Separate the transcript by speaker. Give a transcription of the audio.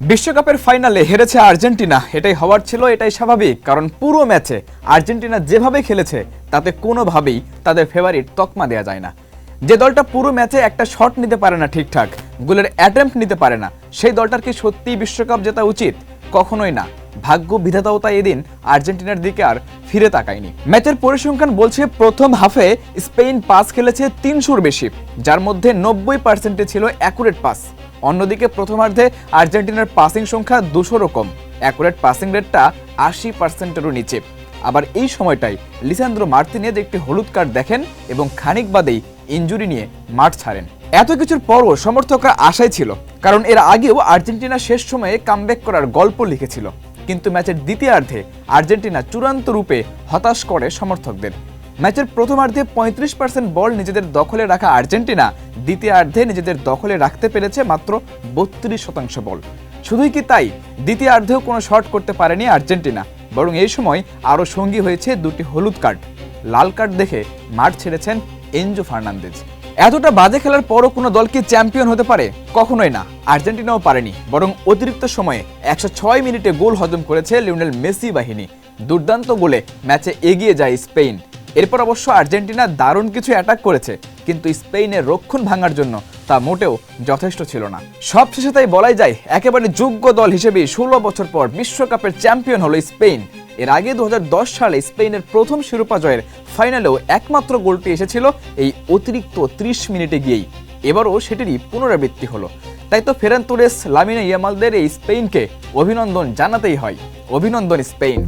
Speaker 1: বিশ্বকাপের ফাইনালে হেরেছে আর্জেন্টিনা। এটাই হওয়ার ছিল, এটাই স্বাভাবিক, কারণ পুরো ম্যাচে আর্জেন্টিনা যেভাবে খেলেছে তাতে কোনোভাবেই তাদের ফেভারিট তকমা দেওয়া যায় না। যে দলটা পুরো ম্যাচে একটা শট নিতে পারে না, ঠিকঠাক গোলের অ্যাটেম্প্ট নিতে পারে না, সেই দলটার কি সত্যিই বিশ্বকাপ জেতা উচিত? কখনোই না। ভাগ্য বিধাতাও তাই এদিন আর্জেন্টিনার দিকে আর ফিরে তাকায়নি। ম্যাচের পরিসংখ্যান বলছে প্রথম হাফে স্পেন পাস খেলেছে 300-র বেশি, যার মধ্যে 90% ছিল অ্যাকুরেট পাস। অন্যদিকে প্রথমার্ধে আর্জেন্টিনার পাসিং সংখ্যা 200-রও কম, অ্যাকুরেট পাসিং রেটটা 80%-এরও নিচে। আবার এই সময়টাই লিসান্দ্রো মার্তিনেজ একটি হলুদ কার্ড দেখেন এবং খানিক বাদেই ইনজুরি নিয়ে মাঠ ছাড়েন। এত কিছুর পরও সমর্থকরা আশায় ছিল, কারণ এর আগেও আর্জেন্টিনা শেষ সময়ে কামব্যাক করার গল্প লিখেছিল। কিন্তু ম্যাচের দ্বিতীয়ার্ধে আর্জেন্টিনা চূড়ান্ত রূপে হতাশ করে সমর্থকদের। ম্যাচের প্রথমার্ধে 35% বল নিজেদের দখলে রাখা আর্জেন্টিনা দ্বিতীয়ার্ধে নিজেদের দখলে রাখতে পেরেছে মাত্র 32% বল। শুধুই কি তাই, দ্বিতীয়ার্ধেও কোনো শট করতে পারেনি আর্জেন্টিনা, বরং এই সময় আরও সঙ্গী হয়েছে দুটি হলুদ কার্ড। লাল কার্ড দেখে মাঠ ছেড়েছেন এনজো ফার্নান্দেজ। এতটা বাজে খেলার পরও কোনো দল কি চ্যাম্পিয়ন হতে পারে? কখনোই না। আর্জেন্টিনাও পারেনি, বরং অতিরিক্ত সময়ে 106 মিনিটে গোল হজম করেছে লিওনেল মেসি বাহিনী। দুর্দান্ত গোলে ম্যাচে এগিয়ে যায় স্পেন। এরপর অবশ্য আর্জেন্টিনা দারুণ কিছু অ্যাটাক করেছে, কিন্তু স্পেনের রক্ষণ ভাঙার জন্য তা মোটেও যথেষ্ট ছিল না। সবশেষে তাই বলাই যায়, একেবারে যোগ্য দল হিসেবে 16 বছর পর বিশ্বকাপের চ্যাম্পিয়ন হলো স্পেন। এর আগে 2010 সালে স্পেনের প্রথম শিরোপা জয়ের ফাইনালেও একমাত্র গোলটি এসেছিল এই অতিরিক্ত 30 মিনিটে গিয়েই। এবারও সেটিরই পুনরাবৃত্তি হলো। তাই তো ফেরান তোরেস, লামিনে ইয়ামালদের এই স্পেনকে অভিনন্দন জানাতেই হয়। অভিনন্দন স্পেন।